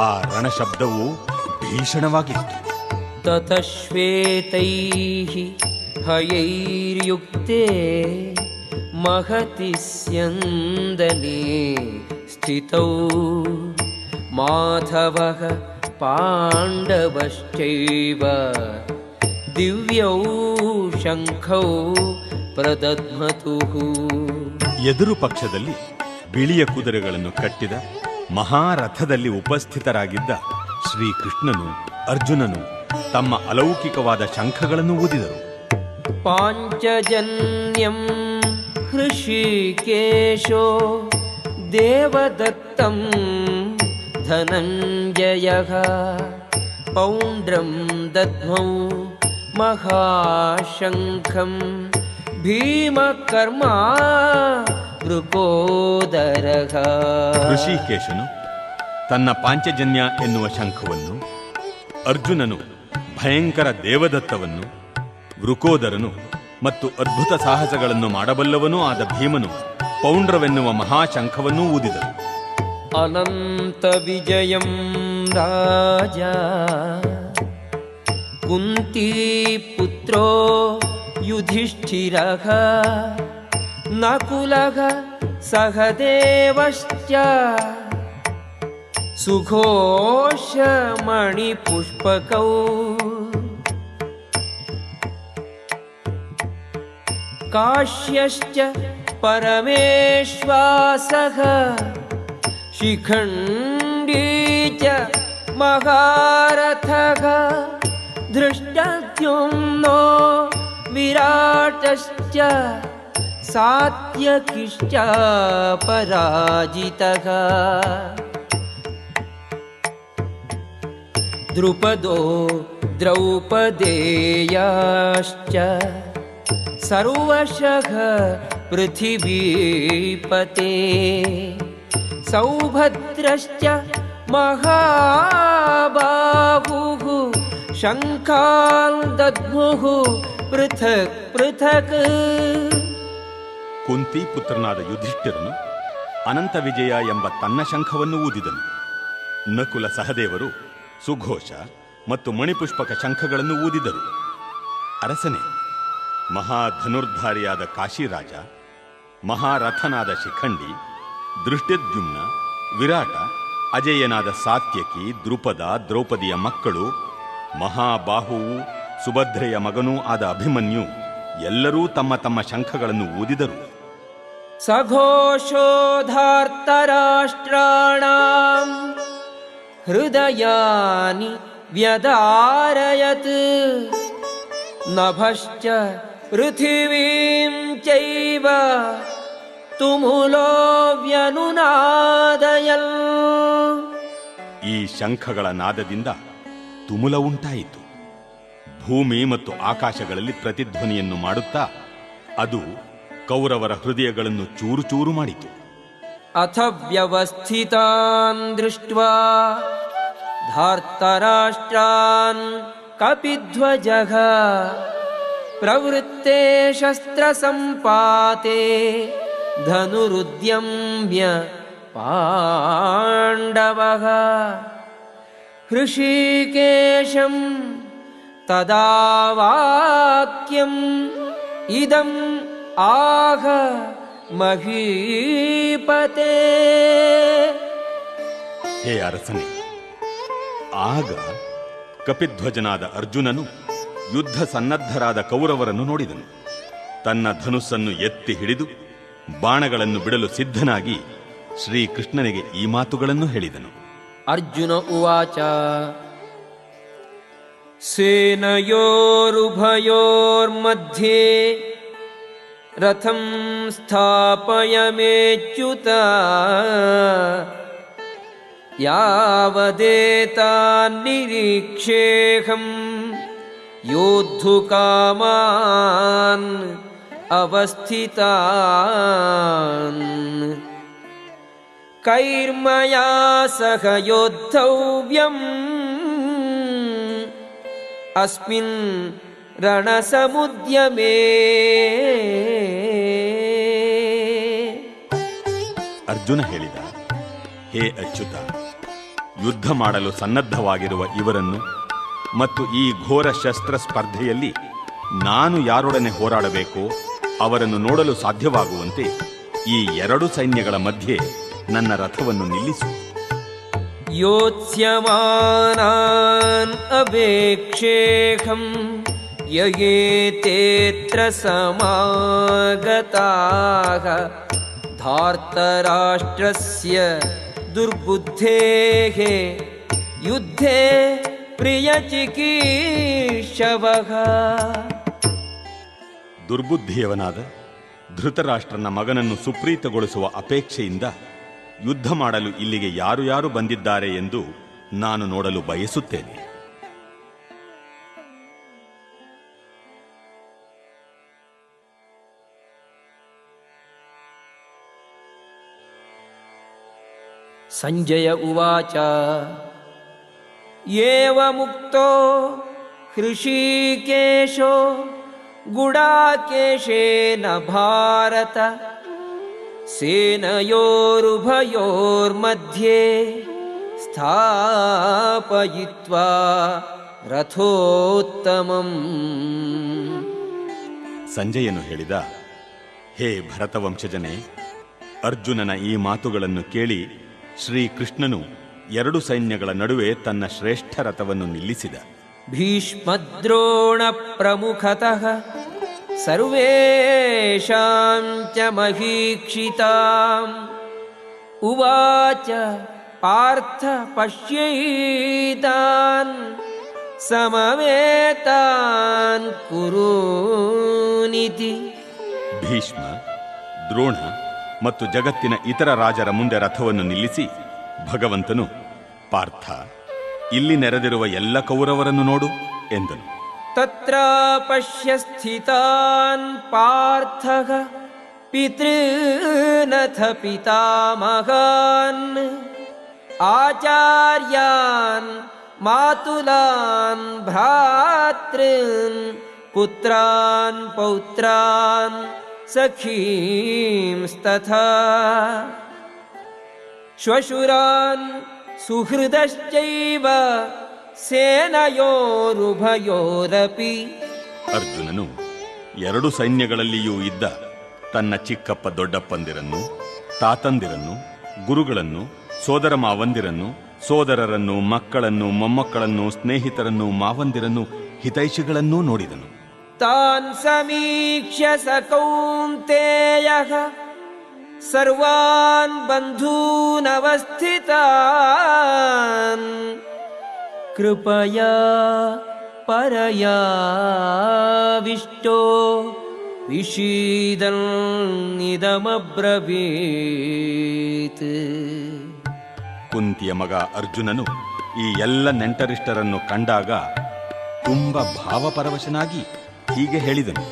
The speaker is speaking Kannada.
ಆ ರಣಶಬ್ದವು ಭೀಷಣವಾಗಿತ್ತು. ತತಶ್ವೇತೈಃ ಹಯೈರ್ಯುಕ್ತೆ ಮಹತಿ ಸ್ಯಂದನೆ ಸ್ಥಿತೌ ಮಾಧವಃ ಪಾಂಡವಶ್ಚೈವ ದಿವ್ಯೌ ಶಂಖೌ ಪ್ರದಧ್ಮತುಃ. ಎದುರು ಪಕ್ಷದಲ್ಲಿ ಬಿಳಿಯ ಕುದುರೆಗಳನ್ನು ಕಟ್ಟಿದ ಮಹಾರಥದಲ್ಲಿ ಉಪಸ್ಥಿತರಾಗಿದ್ದ ಶ್ರೀಕೃಷ್ಣನು ಅರ್ಜುನನು ತಮ್ಮ ಅಲೌಕಿಕವಾದ ಶಂಖಗಳನ್ನು ಊದಿದರು. ಪಾಂಚಜನ್ಯಂ ಹೃಷಿಕೇಶೋ ದೇವದತ್ತಂ ಧನಂಜಯಃ ಪೌಂಡ್ರಂ ದದ್ಮೌ ಮಹಾಶಂಖಂ ಭೀಮಕರ್ಮ ವೃಕೋದರಃ. ಋಷಿಕೇಶನು ತನ್ನ ಪಾಂಚಜನ್ಯ ಎನ್ನುವ ಶಂಖವನ್ನು, ಅರ್ಜುನನು ಭಯಂಕರ ದೇವದತ್ತವನ್ನು, ವೃಕೋದರನು ಮತ್ತು ಅದ್ಭುತ ಸಾಹಸಗಳನ್ನು ಮಾಡಬಲ್ಲವನೂ ಆದ ಭೀಮನು ಪೌಂಡ್ರವೆನ್ನುವ ಮಹಾಶಂಖವನ್ನೂ ಊದಿದರು. ಅನಂತ ವಿಜಯಂ ರಾಜ ಕುಂತೀ ಪುತ್ರೋ ಯುಧಿಷ್ಠಿರಃ ನಕುಲಃ ಸಹದೇವಶ್ಚ ಸುಘೋಷಮಣಿಪುಷ್ಪಕೌ ಕಾಶ್ಯಶ್ಚ ಪರಮೇಶ್ವಾಸಃ ಶಿಖಂಡೀ ಚ ಮಹಾರಥಃ ಧೃಷ್ಟದ್ಯುಮ್ನೋ ವಿರಾಟಶ್ಚ ಸಾತ್ಯಕಿಶ್ಚ ಪರಾಜಿತಃ ದ್ರುಪದೋ ದ್ರೌಪದೇಯಾಶ್ಚ ಸರ್ವಶಃ ಪೃಥಿವೀಪತೆ ಸೌಭದ್ರಶ್ಚ ಮಹಾಬಾಹುಃ ಶಂಖಾನ್ ದದ್ಮುಃ ಪೃಥಕ್ ಪೃಥಕ್. ಕುಂತಿ ಪುತ್ರನಾದ ಯುಧಿಷ್ಠಿರನು ಅನಂತ ವಿಜಯ ಎಂಬ ತನ್ನ ಶಂಖವನ್ನು ಊದಿದನು. ನಕುಲ ಸಹದೇವರು ಸುಘೋಷ ಮತ್ತು ಮಣಿಪುಷ್ಪಕ ಶಂಖಗಳನ್ನು ಊದಿದರು. ಅರಸನೇ, ಮಹಾಧನುರ್ಧಾರಿಯಾದ ಕಾಶಿರಾಜ, ಮಹಾರಥನಾದ ಶಿಖಂಡಿ, ದೃಷ್ಟದ್ಯುಮ್ನ, ವಿರಾಟ, ಅಜೇಯನಾದ ಸಾತ್ಯಕಿ, ದ್ರುಪದ, ದ್ರೌಪದಿಯ ಮಕ್ಕಳು, ಮಹಾಬಾಹುವು, ಸುಭದ್ರೆಯ ಮಗನೂ ಆದ ಅಭಿಮನ್ಯು ಎಲ್ಲರೂ ತಮ್ಮ ತಮ್ಮ ಶಂಖಗಳನ್ನು ಊದಿದರು. ಸಘೋಷೋಧಾರ್ತರಾಷ್ಟ್ರಾಣಾಂ ಹೃದಯಾನಿ ವ್ಯದಾರಯತ್ ನಭಶ್ಚ ಪೃಥಿವೀಂ ಚೈವ ತುಮುಲೋ ವ್ಯನುನಾದಯಲ್. ಈ ಶಂಖಗಳ ನಾದದಿಂದ ತುಮುಲ ಉಂಟಾಯಿತು. ಭೂಮಿ ಮತ್ತು ಆಕಾಶಗಳಲ್ಲಿ ಪ್ರತಿಧ್ವನಿಯನ್ನು ಮಾಡುತ್ತಾ ಅದು ಕೌರವರ ಹೃದಯಗಳನ್ನು ಚೂರು ಚೂರು ಮಾಡಿತು. ಅಥ ವ್ಯವಸ್ಥಿತಾನ್ ದೃಷ್ಟ್ವಾ ಧಾರ್ತರಾಷ್ಟ್ರಾನ್ ಕಪಿಧ್ವಜಃ ಪ್ರವೃತ್ತೆ ಶಸ್ತ್ರ ಸಂಪಾತೆ ಧನುರುದ್ಯಮ್ಯ ಪಾಂಡವಃ ಹೃಷಿಕೇಶಂ ತದಾ ವಾಕ್ಯಂ ಇದಂ ಆಹ ಮಹೀಪತೆ. ಹೇ ಅರಸನೇ, ಆಗ ಕಪಿಧ್ವಜನಾದ ಅರ್ಜುನನು ಯುದ್ಧ ಸನ್ನದ್ಧರಾದ ಕೌರವರನ್ನು ನೋಡಿದನು. ತನ್ನ ಧನುಸ್ಸನ್ನು ಎತ್ತಿ ಹಿಡಿದು ಬಾಣಗಳನ್ನು ಬಿಡಲು ಸಿದ್ಧನಾಗಿ ಶ್ರೀಕೃಷ್ಣನಿಗೆ ಈ ಮಾತುಗಳನ್ನು ಹೇಳಿದನು. ಅರ್ಜುನ ಉವಾಚ ಸೇನಯೋರುಭಯೋರ್ಮಧ್ಯೆ ರಥಂ ಸ್ಥಾಪಯಮೇಚ್ಯುತ ಯಾವದೇತಾನ್ನಿರೀಕ್ಷೇಹಂ ಯೋದ್ಧುಕಾಮಾನ್ ಅವಸ್ಥಿತಾನ್ ಕೈರ್ಮಯಾ ಸಹ ಯೋದ್ಧವ್ಯಂ ಅಸ್ಮಿನ್ ರಣಸಮುದ್ಯಮೇ. ಅರ್ಜುನ ಹೇಳಿದ, ಹೇ ಅಚ್ಯುತ, ಯುದ್ಧ ಮಾಡಲು ಸನ್ನದ್ಧವಾಗಿರುವ ಇವರನ್ನು ಮತ್ತು ಈ ಘೋರ ಶಸ್ತ್ರ ಸ್ಪರ್ಧೆಯಲ್ಲಿ ನಾನು ಯಾರೊಡನೆ ಹೋರಾಡಬೇಕೋ ಅವರನ್ನು ನೋಡಲು ಸಾಧ್ಯವಾಗುವಂತೆ ಈ ಎರಡು ಸೈನ್ಯಗಳ ಮಧ್ಯೆ ನನ್ನ ರಥವನ್ನು ನಿಲ್ಲಿಸು. ಯೋತ್ಸ್ಯಮಾನಾನ್ ಅವೇಕ್ಷೇಹಂ ಯಯೇತೇತ್ರ ಸಮಾಗತಾಃ ಧಾರ್ತರಾಷ್ಟ್ರಸ್ಯ ದುರ್ಬುದ್ಧೇಃ ಯುದ್ಧೇ ಪ್ರಿಯಚಿಕೀರ್ಷವಃ. ದುರ್ಬುದ್ಧಿಯವನಾದ ಧೃತರಾಷ್ಟ್ರನ ಮಗನನ್ನು ಸುಪ್ರೀತಗೊಳಿಸುವ ಅಪೇಕ್ಷೆಯಿಂದ ಯುದ್ಧ ಮಾಡಲು ಇಲ್ಲಿಗೆ ಯಾರು ಯಾರು ಬಂದಿದ್ದಾರೆ ಎಂದು ನಾನು ನೋಡಲು ಬಯಸುತ್ತೇನೆ. ಸಂಜಯ ಉವಾಚ ಏವಮುಕ್ತೋ ಹೃಷೀಕೇಶೋ ಗುಡಾಕೇಶೇನ ಭಾರತ ಸೇನಯೋರುಭಯೋರ್ಮಧ್ಯೆ ಸ್ಥಾಪಯಿತ್ವಾ ರಥೋತ್ತಮಂ. ಸಂಜಯನು ಹೇಳಿದ, ಹೇ ಭರತವಂಶಜನೇ, ಅರ್ಜುನನ ಈ ಮಾತುಗಳನ್ನು ಕೇಳಿ ಶ್ರೀಕೃಷ್ಣನು ಎರಡು ಸೈನ್ಯಗಳ ನಡುವೆ ತನ್ನ ಶ್ರೇಷ್ಠ ರಥವನ್ನು ನಿಲ್ಲಿಸಿದ. ಭೀಷ್ಮದ್ರೋಣ ಪ್ರಮುಖತಃ ಸರ್ವೇಷಾಂ ಚ ಮಹೀಕ್ಷಿತಾಂ ಉವಾಚ ಪಾರ್ಥ ಪಶ್ಯೈತಾನ್ ಸಮವೇತಾನ್ ಕುರೂನಿತಿ. ಭೀಷ್ಮ, ದ್ರೋಣ ಮತ್ತು ಜಗತ್ತಿನ ಇತರ ರಾಜರ ಮುಂದೆ ರಥವನ್ನು ನಿಲ್ಲಿಸಿ ಭಗವಂತನು, ಪಾರ್ಥ, ಇಲ್ಲಿ ನೆರೆದಿರುವ ಎಲ್ಲ ಕೌರವರನ್ನು ನೋಡು ಎಂದನು. ತತ್ರ ಪಶ್ಯ ಸ್ಥಿತಾನ್ ಪಾರ್ಥಃ ಪಿತೃನಥ ಪಿತಾಮಹಾನ್ ಆಚಾರ್ಯಾನ್ ಮಾತುಲಾನ್ ಭ್ರಾತೃನ್ ಪುತ್ರಾನ್ ಪೌತ್ರಾನ್ ಸಖೀಂಸ್ತಥಾ ಶ್ವಶುರಾನ್ ಸುಹೃದಶ್ಚೈವ ಸೇನಯೋರುಭಯೋರಪಿ. ಅರ್ಜುನನು ಎರಡು ಸೈನ್ಯಗಳಲ್ಲಿಯೂ ಇದ್ದ ತನ್ನ ಚಿಕ್ಕಪ್ಪ ದೊಡ್ಡಪ್ಪಂದಿರನ್ನು, ತಾತಂದಿರನ್ನು, ಗುರುಗಳನ್ನು, ಸೋದರ ಮಾವಂದಿರನ್ನು, ಸೋದರರನ್ನು, ಮಕ್ಕಳನ್ನು, ಮೊಮ್ಮಕ್ಕಳನ್ನು, ಸ್ನೇಹಿತರನ್ನು, ಮಾವಂದಿರನ್ನು, ಹಿತೈಷಿಗಳನ್ನೂ ನೋಡಿದನು. ತಾನ್ ಸಮೀಕ್ಷ್ಯ ಸ ಕೌಂತೇಯಃ ಸರ್ವಾನ್ ಬಂಧೂನವಸ್ಥಿತಾನ್ ಕೃಪಯಾ ಪರಯಾವಿಷ್ಟೋ ವಿಷೀದನ್ನಿದಮಬ್ರವೀತ್. ಕುಂತಿಯ ಮಗ ಅರ್ಜುನನು ಈ ಎಲ್ಲ ನೆಂಟರಿಷ್ಟರನ್ನು ಕಂಡಾಗ ತುಂಬ ಭಾವಪರವಶನಾಗಿ ಹೀಗೆ ಹೇಳಿದನು.